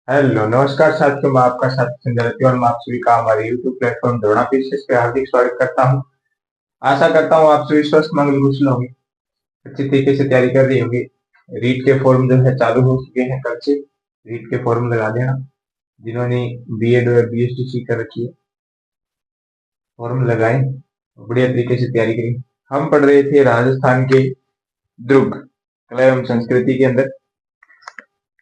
Hello नमस्कार साथियों, मैं आपका साथी संजय रति और मैं आप सभी का हमारे YouTube प्लेटफॉर्म द्रोणा पीसीएस पे हार्दिक स्वागत करता हूं। आशा करता हूं आप सभी स्वस्थ मंगल कुशल होंगे, अच्छी तरीके से तैयारी कर रही होंगे। रीट के फॉर्म जो है चालू हो चुके हैं कल से। रीट के फॉर्म लगा देना। जिन्होंने बीएड और बीएसटीसी कर रखी है, फॉर्म लगाए, बढ़िया तरीके से तैयारी करें। हम पढ़ रहे थे राजस्थान के दुर्ग कला एवं संस्कृति के अंदर।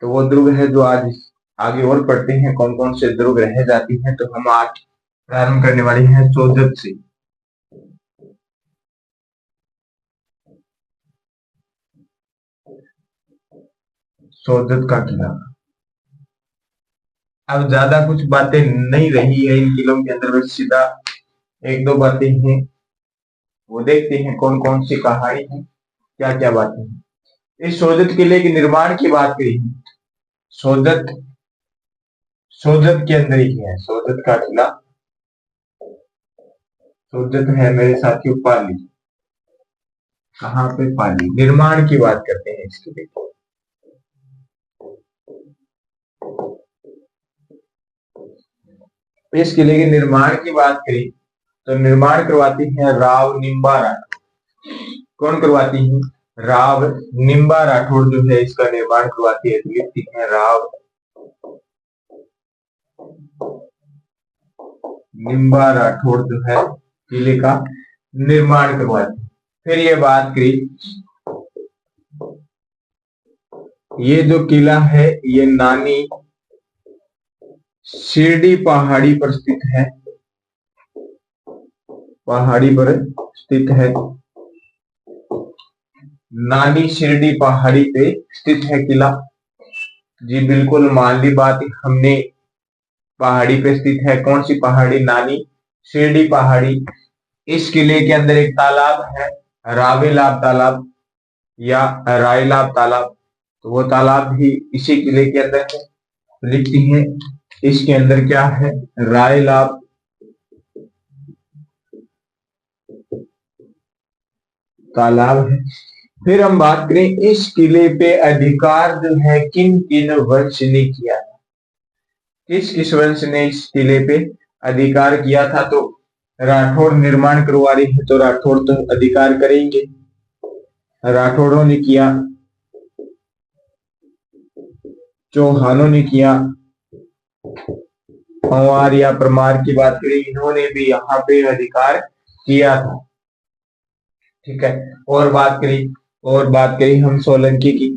तो वो दुर्ग है जो आज आगे और पढ़ते हैं कौन कौन से दुर्ग रह जाती हैं। तो हम आज प्रारंभ करने वाले हैं सोजत से। सोजत का किला। अब ज्यादा कुछ बातें नहीं रही है इन किलों के अंदर, बस सीधा एक दो बातें हैं, वो देखते हैं कौन कौन सी कहानी है, क्या क्या बातें हैं। इस सोजत किले के निर्माण की बात करी है। सोजत सोजत के अंदर ही है सोजत का किला। सोजत है मेरे साथियों पाली। कहाँ पे? पाली। निर्माण की बात करते हैं इसके लिए। इस किले के निर्माण की बात करें तो निर्माण करवाती है राव निम्बा राठौर। कौन करवाती है? राव निम्बा राठौर जो है इसका निर्माण करवाती है। तो लिखती है राव निम्बा राठौर जो है किले का निर्माण करवाती है। फिर ये बात करी, ये जो किला है ये नानी शिरडी पहाड़ी पर स्थित है। पहाड़ी पर स्थित है। नानी शिरडी पहाड़ी पे स्थित है किला। जी बिल्कुल मान ली बात, हमने पहाड़ी पे स्थित है। कौन सी पहाड़ी? नानी शिरडी पहाड़ी। इस किले के अंदर एक तालाब है, रावेलाब तालाब या रायलाब तालाब। तो वो तालाब भी इसी किले के अंदर है। लिखती हैं इसके अंदर क्या है? रायलाब तालाब है। फिर हम बात करें इस किले पे अधिकार जो है किन किन वंश ने किया, किस किस वंश ने इस किले पे अधिकार किया था। तो राठौड़ निर्माण करवा रही है तो राठौड़ तो अधिकार करेंगे, राठौड़ों ने किया। चौहानों ने किया। पंवार या परमार की बात करें, इन्होंने भी यहाँ पे अधिकार किया था। ठीक है। और बात करी हम सोलंकी की।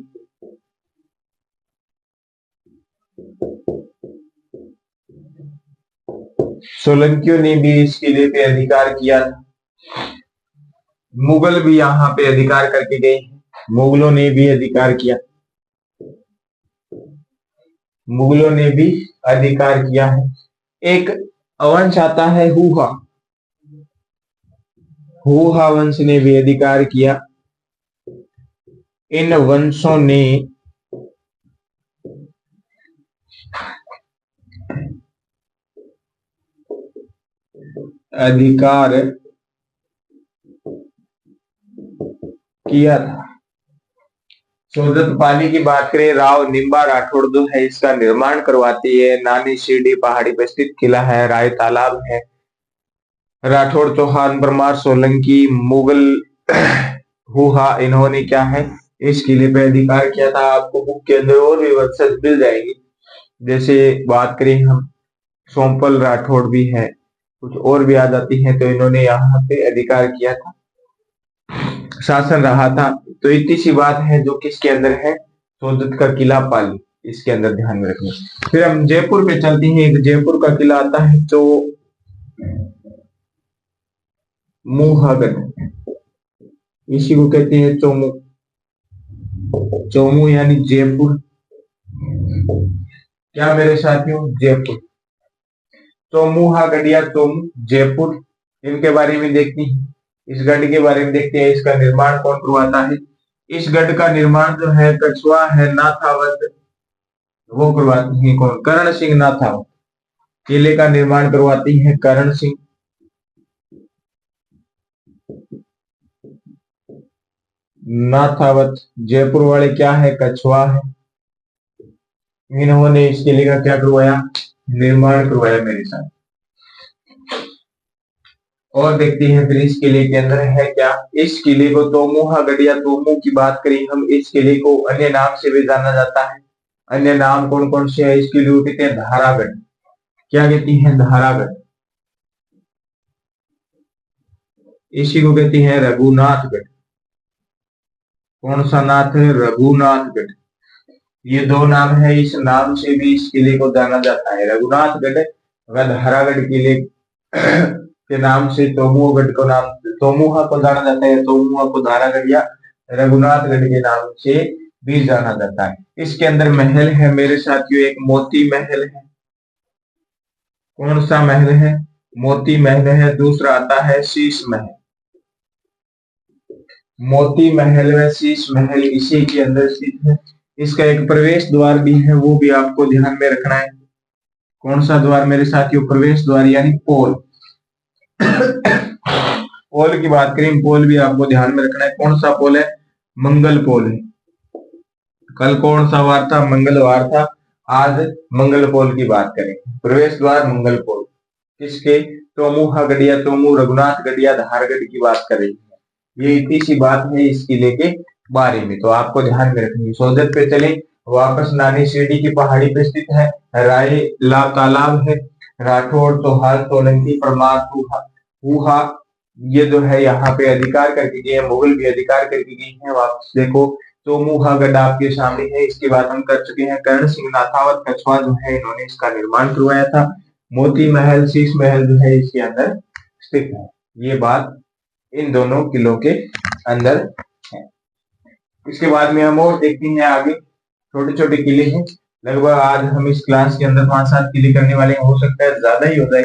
सोलंकियों ने भी इस किले पे अधिकार किया था। मुगल भी यहाँ पे अधिकार करके गए। मुगलों ने भी अधिकार किया। मुगलों ने भी अधिकार किया है। एक वंश आता है हुहा। हुहा वंश ने भी अधिकार किया। इन वंशों ने अधिकार किया था। सोजत पाली की बात करें, राव निम्बा राठौड़ जो है इसका निर्माण करवाती है। नानी शिरडी पहाड़ी पर स्थित किला है, राय तालाब है। राठौड़, चौहान, परमार, सोलंकी, मुगल, हुहा, इन्होंने क्या है इस किले पे अधिकार किया था। आपको बुक के अंदर और भी वंशज मिल जाएंगे। जैसे बात करें हम, सोमपल राठौड़ भी है, कुछ और भी आ जाती हैं। तो इन्होंने यहाँ पे अधिकार किया था, शासन रहा था। तो इतनी सी बात है जो किसके अंदर है? सोजत का किला पाली, इसके अंदर ध्यान में रखना। फिर हम जयपुर पे चलते हैं। एक जयपुर का किला आता है जो मुहागढ़, इसी को कहते हैं चोमू। चोमू यानी जयपुर। क्या मेरे साथियों? जयपुर। चोमुहागढ़ या चोमू, जयपुर, इनके बारे में देखते हैं। इस गढ़ के बारे में देखते हैं, इसका निर्माण कौन करवाता है। इस गढ़ का निर्माण जो है कछुआ है नाथावत, वो करवाती है कौन? करण सिंह नाथावत। किले का निर्माण करवाती है करण सिंह। नाथावत। जयपुर वाले क्या है? कछुआ है। इन्होंने इस किले का क्या करवाया, निर्माण करवाया मेरे साथ। और देखते हैं फिर इस किले के अंदर है क्या। इस किले को तोमुहागढ़ या तोमू की बात करें हम, इस किले को अन्य नाम से भी जाना जाता है। अन्य नाम कौन कौन से है इस किले को, कहते हैं धारागढ़। क्या कहती हैं, धारागढ़। इसी को कहती है रघुनाथगढ़। कौन सा नाथ है, रघुनाथगढ़। ये दो नाम है, इस नाम से भी इस किले को जाना जाता है, रघुनाथगढ़ व धारागढ़ किले के नाम से तोमुगढ़ को नाम, तोमुहा को जाना जाता है, तोमुहा को धारागढ़ या रघुनाथगढ़ के नाम से भी जाना जाता है। इसके अंदर महल है मेरे साथियों, एक मोती महल है। कौन सा महल है, मोती महल है। दूसरा आता है शीश महल। मोती महल व शीश महल इसी के अंदर स्थित है। इसका एक प्रवेश द्वार भी है, वो भी आपको ध्यान में रखना है। कौन सा द्वार मेरे साथियों, प्रवेश द्वार यानी पोल। पोल की बात करें, पोल भी आपको ध्यान में रखना है। कौन सा पोल है, मंगल पोल है। कल कौन सा वार था, मंगलवार था। आज मंगल पोल की बात करें, प्रवेश द्वार मंगल पोल। किसके, तोमुहागढ़ या तोमू रघुनाथगढ़ या धारगढ़ की बात कर रही है। ये इतनी सी बात है इस किले के बारे में, तो आपको ध्यान में रखनी है। सोजत पे चले वापस, नानी सीढ़ी की पहाड़ी पे स्थित है। राय ला तालाब है। राठौड़, तोहाल, सोलंकी, परमार, हुहा ये जो है यहाँ पे अधिकार करके गए हैं, मुगल भी अधिकार करके गए हैं। वापस देखो, तोमुहागढ़ आपके सामने है। इसकी बात हम कर चुके हैं। कर्ण सिंह नाथावत कछवा जो है, इन्होंने इसका निर्माण करवाया था। मोती महल, शीश महल जो है इसके अंदर स्थित है। ये बात इन दोनों किलों के अंदर है। इसके बाद में हम और देखते हैं आगे, छोटे छोटे किले हैं। लगभग आज हम इस क्लास के अंदर 5-7 किले करने वाले हैं, हो सकता है ज्यादा ही हो जाए,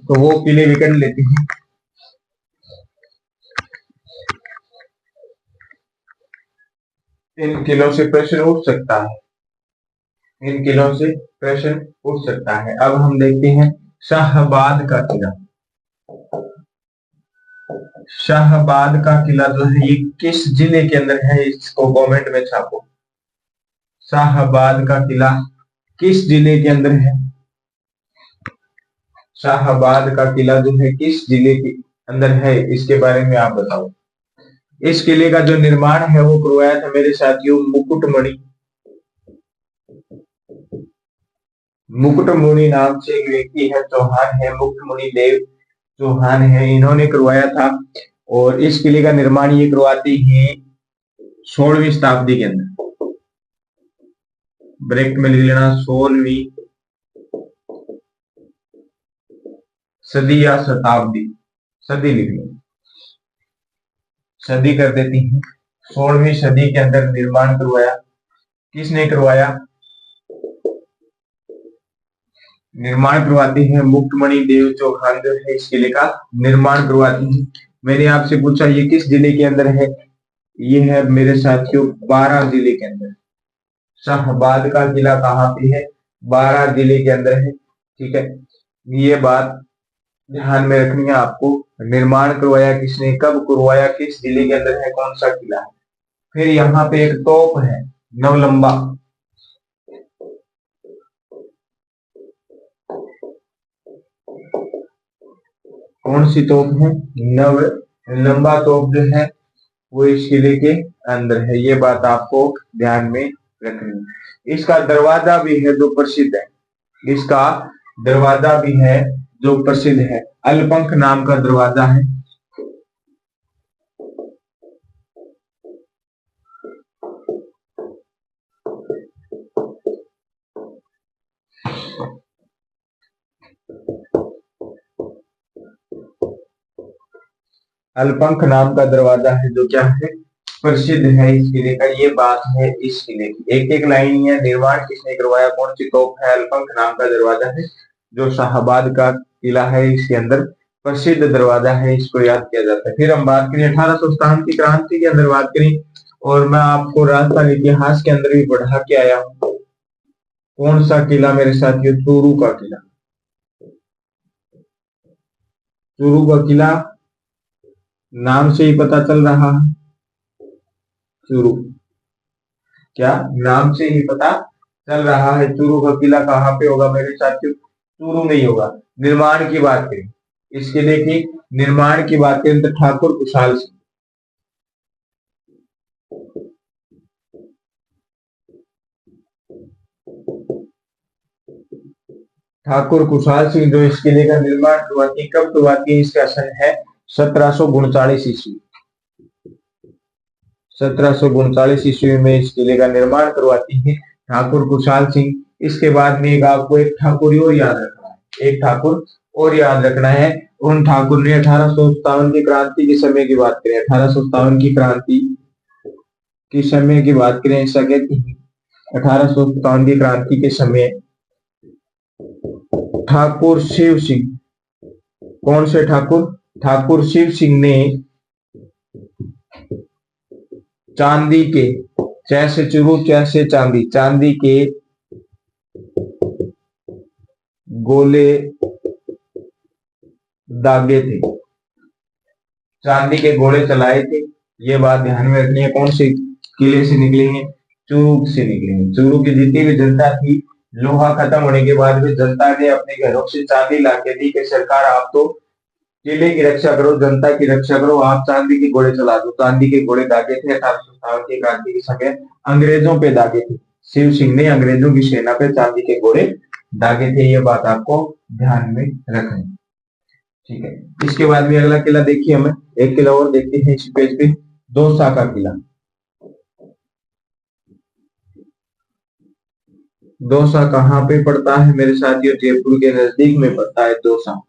तो वो किले भी कर लेते हैं। इन किलों से प्रश्न उठ सकता है, इन किलों से प्रश्न उठ सकता है। अब हम देखते हैं शाहबाद का किला। शाहबाद का किला जो है ये किस जिले के अंदर है, इसको कमेंट में छापो। शाहबाद का किला किस जिले के अंदर है, शाहबाद का किला जो है किस जिले के अंदर है, इसके बारे में आप बताओ। इस किले का जो निर्माण है वो करवाया था मेरे साथियों मुकुटमणि, मुकुटमणि नाम से एक व्यक्ति है, चौहान है, मुकुटमणि देव चौहान है, इन्होंने करवाया था। और इस किले का निर्माण ये करवाते हैं 16वीं शताब्दी के अंदर। ब्रैकेट में लिख लेना 16वीं सदी या शताब्दी, सदी लिख लो, सदी कर देती है। 16वीं सदी के अंदर निर्माण करवाया। किसने करवाया, निर्माण करवाते हैं मुकुटमणि देव चौहान जो है इस किले का निर्माण करवाते हैं। मैंने आपसे पूछा ये किस जिले के अंदर है, ये है मेरे साथियों 12 जिले के अंदर। शाहबाद का किला कहाँ पे है, 12 जिले के अंदर है। ठीक है, ये बात ध्यान में रखनी है आपको। निर्माण करवाया किसने, कब करवाया, किस जिले के अंदर है, कौन सा किला है। फिर यहाँ पे एक तोप है नवलंबा, कौन सी तोप है, नवलंबा तोप जो है वो इस किले के अंदर है। ये बात आपको ध्यान में रखनी है। इसका दरवाजा भी है जो प्रसिद्ध है, इसका दरवाजा भी है जो प्रसिद्ध है, अलपंख नाम का दरवाजा है। अलपंख नाम का दरवाजा है जो क्या है, प्रसिद्ध है इस किले का। ये बात है इस किले की, एक एक लाइन है। निर्माण किसने करवाया, कौन सी तोप है, अलपंख नाम का दरवाजा है जो शाहबाद का किला है, इसके अंदर प्रसिद्ध दरवाजा है, इसको याद किया जाता है। फिर हम बात करें 1857 की क्रांति के अंदर बात करें, और मैं आपको राजस्थान इतिहास के अंदर भी पढ़ा के आया हूं। कौन सा किला मेरे साथियों, चूरू का किला। चूरू का किला नाम से ही पता चल रहा है, चूरू। क्या नाम से ही पता चल रहा है। चूरू का किला कहाँ पे होगा मेरे साथियों? चूरू में ही होगा। निर्माण की बात करें इस किले की, निर्माण की बात करें तो ठाकुर कुशाल सिंह, ठाकुर कुशाल सिंह जो इस किले का निर्माण करवाती, कब करवाती, इसका सन है 1739 ईस्वी। 1739 ईस्वी में इस किले का निर्माण करवाती है ठाकुर कुशाल सिंह। इसके बाद में आपको एक ठाकुर और याद रखना है, एक ठाकुर और याद रखना है। उन ठाकुर ने 1857 की क्रांति के समय की बात करें, 1857 की क्रांति के समय की बात करें, ऐसा कहते हैं 1857 की क्रांति के समय ठाकुर शिव सिंह, कौन से ठाकुर? ठाकुर शिव सिंह ने चांदी के, जैसे चूरू जैसे चांदी, चांदी के गोले दागे थे, चांदी के गोले चलाए थे। ये बात ध्यान में रखनी है। कौन से किले से निकले हैं? चूरू से निकले हैं। चूरू की जितनी भी जनता थी, लोहा खत्म होने के बाद भी जनता ने अपने घरों से चांदी लाके दी कि सरकार आप तो किले की रक्षा करो, जनता की रक्षा करो, आप चांदी के घोड़े चला दो। चांदी के घोड़े दागे थे 1857 की क्रांति के समय, अंग्रेजों पे दागे थे। शिव सिंह ने अंग्रेजों की सेना पे चांदी के घोड़े दागे थे। ये बात आपको ध्यान में रखनी, ठीक है। इसके बाद में अगला किला देखिए, हमें एक किला और देखते हैं इस पेज पे, दौसा का किला। दौसा कहाँ पे पड़ता है मेरे साथियों? जयपुर के नजदीक में पड़ता है दौसा।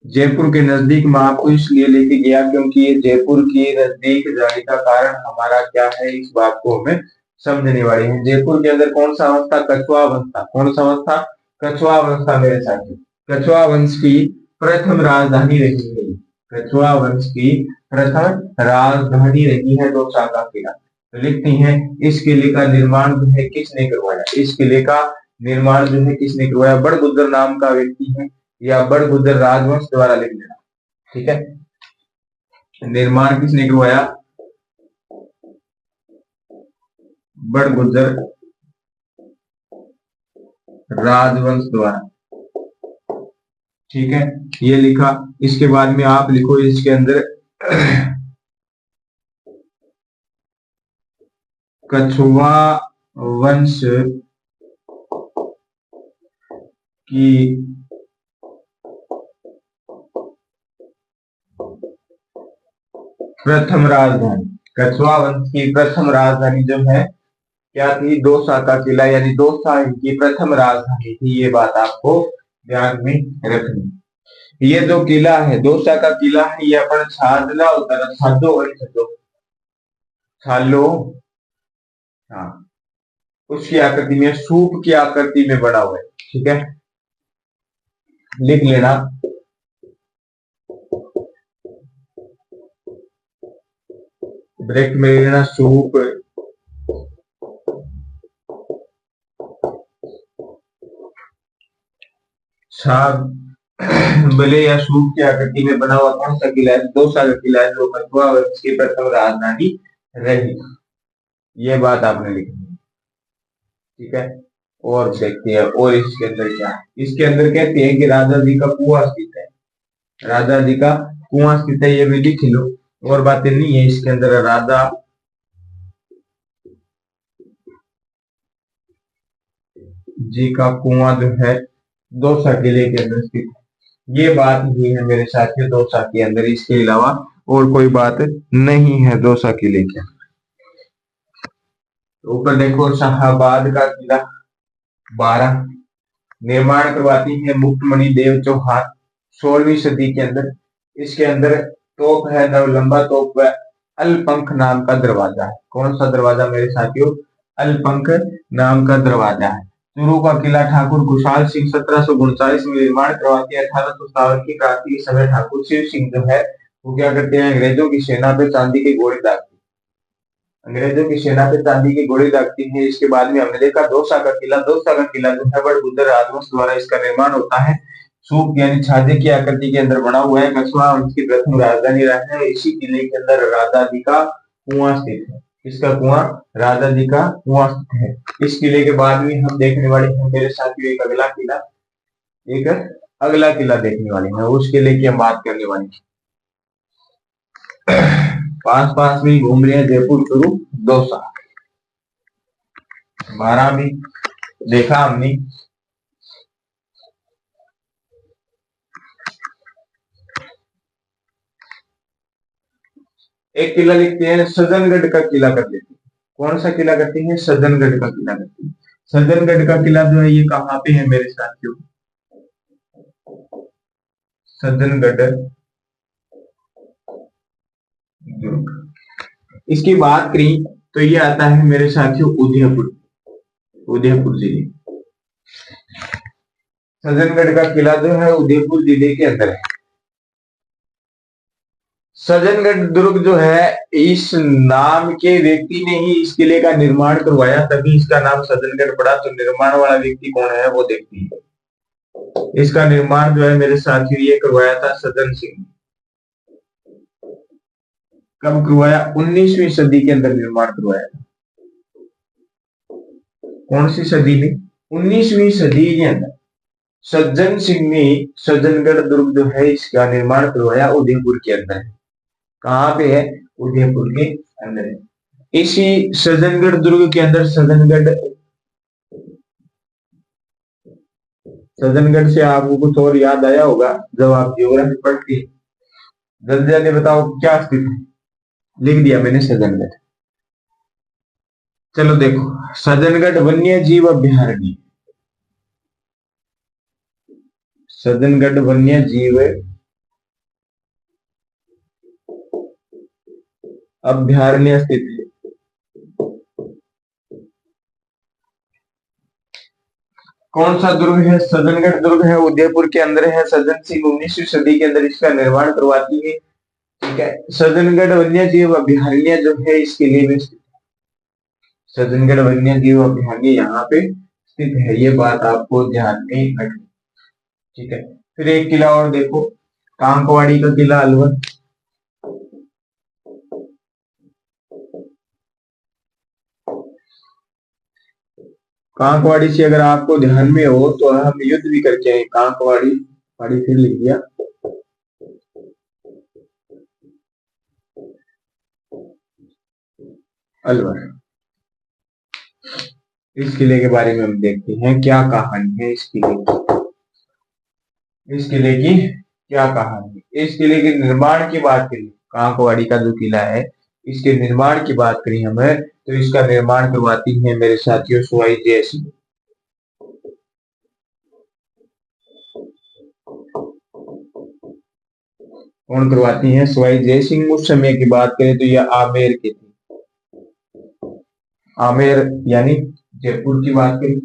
जयपुर के नजदीक मैं आपको इसलिए लेके गया क्योंकि ये जयपुर के नजदीक जाने का कारण हमारा क्या है, इस बात को हमें समझने वाले हैं। जयपुर के अंदर कौन सा वंश था? कछुआ वंश था। कौन सा वंश था? कछुआ वंश था मेरे साथी। कछुआ वंश की प्रथम राजधानी रही है, कछुआ वंश की प्रथम राजधानी रही है दौसा का किला। तो लिखते हैं इस किले का निर्माण जो है किसने करवाया? इस किले का निर्माण जो है किसने करवाया? बड़गुज्जर नाम का व्यक्ति है, या बड़गुज्जर राजवंश द्वारा लिख लेना, ठीक है। निर्माण किसने करवाया? बड़गुज्जर राजवंश द्वारा, ठीक है, ये लिखा। इसके बाद में आप लिखो इसके अंदर कछुआ वंश की प्रथम राजधानी, कछुआ वंश की प्रथम राजधानी जो है क्या थी? दौसा का किला, यानी दौसा इनकी प्रथम राजधानी थी। ये बात आपको ध्यान में रखनी। ये जो किला है दौसा का किला है, ये अपन छादला होता है, छादो और छादो, छालो, हाँ, उसकी आकृति में, सूप की आकृति में बना हुआ है, ठीक है, लिख लेना। ब्रेक में लेना, सूप भले या सूप की आकृति में बना हुआ कौन सा किला है? दौसा का किला है, जो कछुआ वंश की प्रथम राजधानी रही। ये बात आपने लिखनी है, ठीक है। और देखते हैं और इसके अंदर क्या है। इसके अंदर कहते हैं कि राजा जी का कुआं स्थित है, राजा जी का कुआं स्थित है, ये भी लिख लो। और बातें नहीं है इसके अंदर। राजा जी का कुआं जो है दौसा किले के अंदर स्थित है। ये बात ही है मेरे साथियों दौसा के अंदर, इसके अलावा और कोई बात नहीं है दौसा किले के। ऊपर देखो शाहाबाद का किला 12, निर्माण करवाती है मुक्तमणि देव चौहान 16वीं सदी के अंदर। इसके अंदर तोप है, नवलंबा तोप है, अलपंख नाम का दरवाजा है। कौन सा दरवाजा मेरे साथियों? अलपंख नाम का दरवाजा है। चूरू का किला ठाकुर कुशाल सिंह 1739 में निर्माण करवाते हैं। 1857 की क्रांति के समय ठाकुर शिव सिंह जो है वो क्या करते हैं? अंग्रेजों की सेना पे चांदी के घोड़े दागते, अंग्रेजों की सेना पे चांदी की घोड़े दागती है। इसके बाद में हमने देखा दौसा का किला, दौसा का किला जो है बड़गुज्जर राजवंश द्वारा इसका निर्माण होता है। सूप यानी छाजे की आकृति के अंदर बना हुआ है। कछुआ वंश की प्रथम राजधानी रहा है। इसी किले के अंदर राजा जी का कुआं स्थित है, इसका कुआं राजा जी का कुआं है। इस किले के बाद में हम देखने वाले हैं मेरे साथियों एक अगला किला देखने वाले हैं, उस किले की हम बात करने वाले हैं। पास पास में घूम रहे हैं, जयपुर चूरू दौसा, 12 भी देखा हमने। एक किला लिखते हैं सज्जनगढ़ का किला कर देते हैं। कौन सा किला करते हैं? सज्जनगढ़ का किला करते हैं। सज्जनगढ़ का किला जो है ये कहाँ पे है मेरे साथियों? सज्जनगढ़ दुर्ग। इसकी बात करें तो ये आता है मेरे साथियों उदयपुर जिले। सज्जनगढ़ का किला जो है उदयपुर जिले के अंदर है। सज्जनगढ़ दुर्ग जो है, इस नाम के व्यक्ति ने ही इस किले का निर्माण करवाया, तभी इसका नाम सज्जनगढ़ पड़ा। तो निर्माण वाला व्यक्ति कौन है वो देखते हैं। इसका निर्माण जो है मेरे साथियों ये करवाया था सज्जन सिंह ने। कब करवाया? 19वीं सदी के अंदर निर्माण करवाया था। कौन सी सदी में? 19वीं सदी के अंदर सज्जन सिंह ने सज्जनगढ़ दुर्ग जो है इसका निर्माण करवाया। उदयपुर के अंदर है। कहाँ पे है? उदयपुर के अंदर है। इसी सज्जनगढ़ दुर्ग के अंदर सज्जनगढ़ से आपको कुछ और याद आया होगा जब आप ज्योग्राफी पढ़ते। जल्दी जल्दी बताओ क्या स्थिति है? लिख दिया मैंने सज्जनगढ़। चलो देखो, सज्जनगढ़ वन्य जीव अभ्यारण्य, सज्जनगढ़ वन्य जीव अभ्यारण्य स्थित है। कौन सा दुर्ग है? सज्जनगढ़ दुर्ग है, उदयपुर के अंदर है। सज्जन सिंह 19वीं सदी के अंदर इसका निर्माण करवाती है। ठीक है। सज्जनगढ़ वन्य जीव अभ्यारण्य जो है इसके लिए में स्थित है। सज्जनगढ़ वन्य जीव अभ्यारण्य यहाँ पे स्थित है, ये बात आपको ध्यान में रखनी। ठीक है। फिर एक किला और देखो, कांकवाड़ी का किला अलवर। कांकवाड़ी से अगर आपको ध्यान में हो तो हम युद्ध भी करके आए। कांकवाड़ी पहाड़ी फिर लिख दिया। अलवर, इस किले के बारे में हम देखते हैं क्या कहानी है इस किले की। इस किले की क्या कहानी? इस किले के निर्माण की बात करें, कांकवाड़ी का जो किला है इसके निर्माण की बात करें हमें, तो इसका निर्माण करवाती है मेरे साथियों सवाई जय सिंह। कौन करवाती है? सवाई जय सिंह। उस समय की बात करें तो यह आमेर के थे। आमेर यानी जयपुर की बात करें,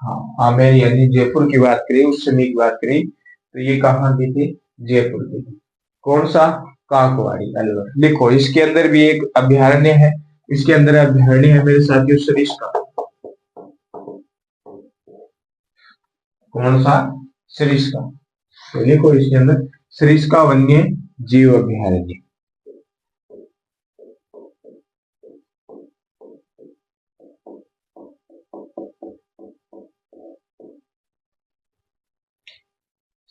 हाँ आमेर यानी जयपुर की बात करें, उस समय की बात करें तो ये कहाँ के थे? जयपुर के थे। कौन सा? कांकवाड़ी अलवर। देखो इसके अंदर भी एक अभ्यारण्य है। इसके अंदर अभ्यारण्य है मेरे साथियों सरिस्का। कौन सा? सरिस्का। तो देखो इसके अंदर सरिस्का वन्य जीव अभ्यारण्य।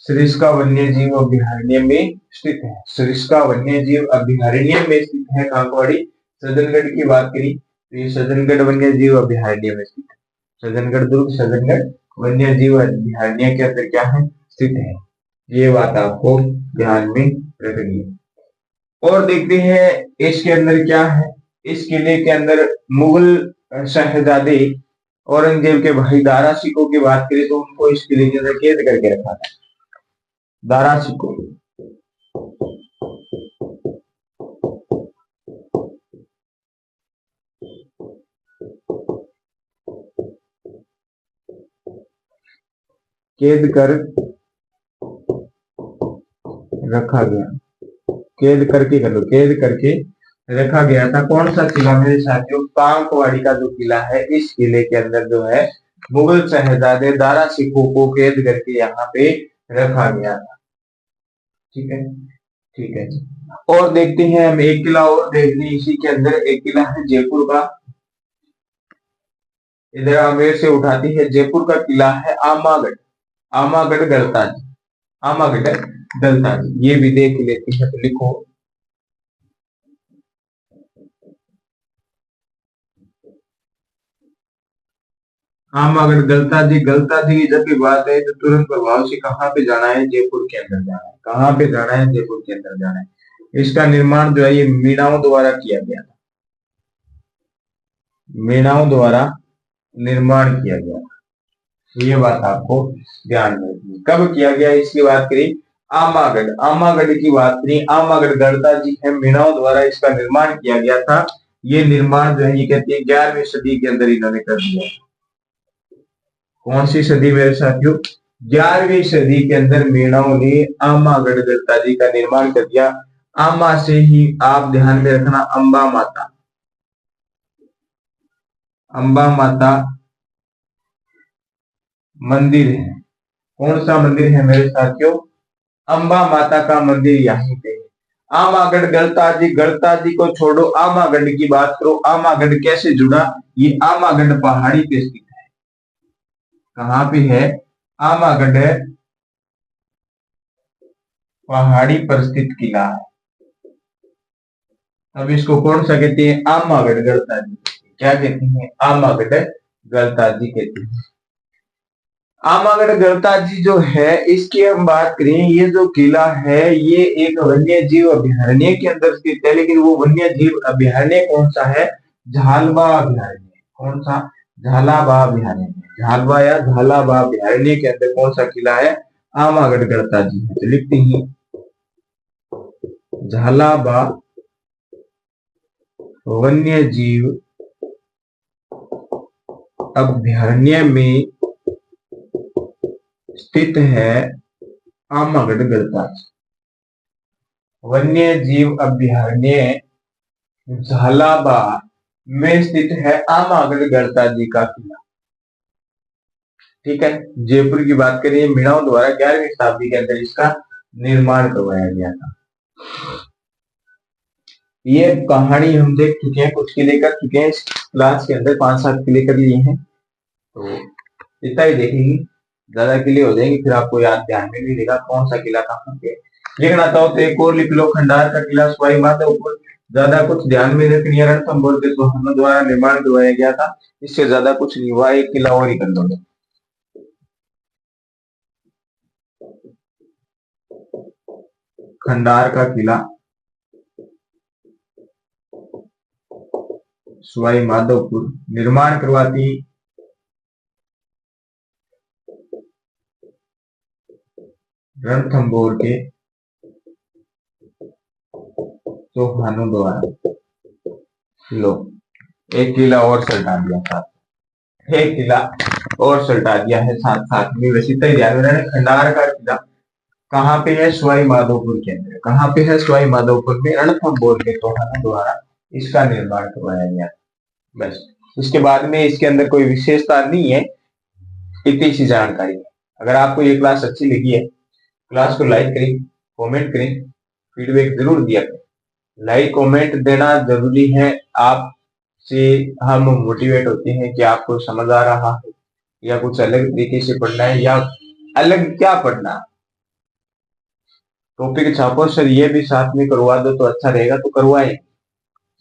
सरिस्का वन्य जीव अभ्यारण्य में स्थित है। सरिस्का वन्य जीव अभ्यारण्य में स्थित है कांकवाड़ी। सज्जनगढ़ की बात करी तो ये सज्जनगढ़ वन्य जीव अभ्यारण्य में स्थित है। सज्जनगढ़ दुर्ग सज्जनगढ़ वन्य जीव अभ्यारण्य के अंदर क्या है? स्थित है। ये बात आपको ध्यान में रखनी है। और देखते हैं इसके अंदर क्या है। इस किले के अंदर मुगल शहजादे औरंगजेब के भाई दारा सिकोह की बात करें तो उनको इस किले के अंदर कैद करके रखा था। दारा सिकोह, कैद कर रखा गया, कैद करके कर लो, कैद करके रखा गया था। कौन सा किला मेरे साथियों? कांकवाड़ी का जो किला है, इस किले के अंदर जो है मुगल शहजादे दारा सिकोह को कैद करके यहाँ पे रखा गया था। ठीक है, ठीक है। और देखते हैं हम एक किला और देख लें इसी के अंदर। एक किला है जयपुर का, इधर आमेर से उठाती है। जयपुर का किला है आमागढ़, आमागढ़ गलताजी, आमागढ़ गलताजी, ये भी देख लेते हैं। तो लिखो आमागढ़ गलताजी। गलताजी की जब भी बात है तो तुरंत प्रभाव से कहाँ पे जाना है? जयपुर के अंदर जाना है। कहाँ पे जाना है? जयपुर के अंदर जाना है। इसका निर्माण जो है ये मीणाओं द्वारा किया गया था, मीणाओं द्वारा निर्माण किया गया। ये बात आपको ध्यान में रखनी। कब किया गया इसकी बात करें, आमागढ़, आमागढ़ की बात करें। आमागढ़ गलताजी है, मीणाओं द्वारा इसका निर्माण किया गया था। ये निर्माण जो है ये कहते हैं 11वीं सदी के अंदर इन्होंने कर दिया। कौन सी सदी मेरे साथियों? 11वीं सदी के अंदर मीणाओं ने आमागढ़ गलताजी का निर्माण कर दिया। आमा से ही आप ध्यान में रखना अंबा माता, अंबा माता मंदिर है। कौन सा मंदिर है मेरे साथियों? अंबा माता का मंदिर यहीं पे है। आमागढ़ गलताजी, गलताजी को छोड़ो, आमागढ़ की बात करो। आमागढ़ कैसे जुड़ा? ये आमागढ़ पहाड़ी पे स्थित है। कहाँ पे है? आमागढ़ पहाड़ी पर स्थित किला है। अब इसको कौन सा कहते हैं? आमागढ़ गलताजी। क्या कहते हैं? आमागढ़ गलताजी कहते हैं। आमागढ़ गलताजी जो है इसकी हम बात करें, ये जो किला है ये एक वन्य जीव अभयारण्य के अंदर स्थित है। लेकिन वो वन्य जीव अभयारण्य कौन सा है? झालवा अभयारण्य। कौन सा? झालाबा अभयारण्य। झालवा या झालाबा अभयारण्य के अंदर कौन सा किला है? आमागढ़ गलताजी है। तो लिखते हैं झालाबा वन्य जीव अभयारण्य में स्थित है आमागढ़ गलताजी। वन्य जीव अभयारण्य झालाबा में स्थित है आमागढ़ गलताजी का किला। ठीक है। जयपुर की बात करें, मीणाओं द्वारा 11वीं शताब्दी के अंदर इसका निर्माण करवाया गया था। ये कहानी हम देख चुके हैं, कुछ किले कर चुके हैं इस क्लास के अंदर, 5-7 किले कर लिए हैं। तो इतना ही देखेंगे, ज्यादा किले हो जाएंगे फिर आपको याद ध्यान में नहीं रहेगा कौन सा किला कहाँ पे। लिखना चाहो तो एक और लिख लो, खंडार का किला सवाई माधोपुर। ज्यादा कुछ ध्यान में रखनी है, रणथंभौर के चौहानों द्वारा निर्माण करवाया गया था। इससे ज्यादा कुछ नहीं हुआ, एक किला और ही कर लो। खंडार का किला सवाई माधोपुर निर्माण करवाती रणथंभौर के चौहानों द्वारा। लो एक किला और सल्टा दिया था, एक किला और सल्टा दिया है साथ साथ में। वैसे तो ध्यान में रखना, खंडार का किला कहाँ पे है? सवाई माधोपुर के अंदर। कहाँ पे है? सवाई माधोपुर में रणथंभौर के चौहानों द्वारा इसका निर्माण करवाया गया। बस इसके बाद में इसके अंदर कोई विशेषता नहीं है, इतनी सी जानकारी है। अगर आपको ये क्लास अच्छी लगी है, क्लास को लाइक करें, कमेंट करें, फीडबैक जरूर दिया करें। लाइक कमेंट देना जरूरी है, आपसे हम मोटिवेट होते हैं कि आपको समझ आ रहा है या कुछ अलग तरीके से पढ़ना है या अलग क्या पढ़ना। टॉपिक छापो सर ये भी साथ में करवा दो तो अच्छा रहेगा, तो करवाएं,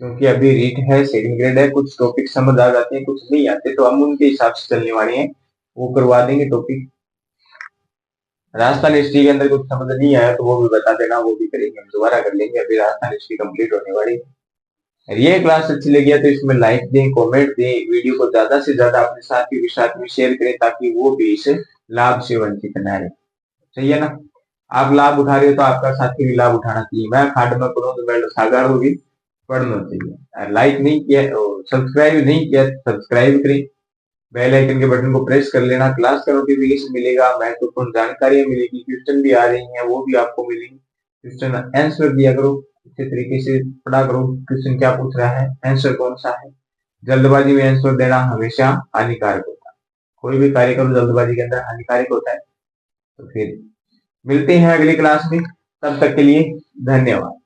क्योंकि अभी रीट है, सेकंड ग्रेड है, कुछ टॉपिक समझ आ जाते हैं, कुछ नहीं आते, तो हम उनके हिसाब से चलने वाले हैं, वो करवा देंगे टॉपिक। राजस्थान हिस्ट्री के अंदर कुछ समझ नहीं आया तो वो भी बता देना, वो भी करेंगे, हम दोबारा कर लेंगे। अभी राजस्थान हिस्ट्री कंप्लीट होने वाली है। ये क्लास अच्छी लगी है तो इसमें लाइक दें, कमेंट दें, वीडियो को ज्यादा से ज्यादा अपने साथियों के साथ में शेयर करें ताकि वो भी इस लाभ से वंचित न रहे। सही है ना? आप लाभ उठा रहे हो तो आपका साथी भी लाभ उठाना चाहिए। मैं खाड में पढ़ूं तो मैं सागर होगी, पढ़ना चाहिए। लाइक नहीं किया, सब्सक्राइब नहीं किया, सब्सक्राइब करें, बेल आइकन के बटन को प्रेस कर लेना। क्लास का नोटिफिकेशन मिलेगा, महत्वपूर्ण जानकारियां मिलेगी, क्वेश्चन भी आ रही हैं वो भी आपको मिलेंगे। क्वेश्चन आंसर दिया करो, अच्छे तरीके से पढ़ा करो, क्वेश्चन क्या पूछ रहा है, आंसर कौन सा है। जल्दबाजी में आंसर देना हमेशा हानिकारक होता है, कोई भी कार्य करो जल्दबाजी के अंदर हानिकारक होता है। तो फिर मिलते हैं अगली क्लास में, तब तक के लिए धन्यवाद।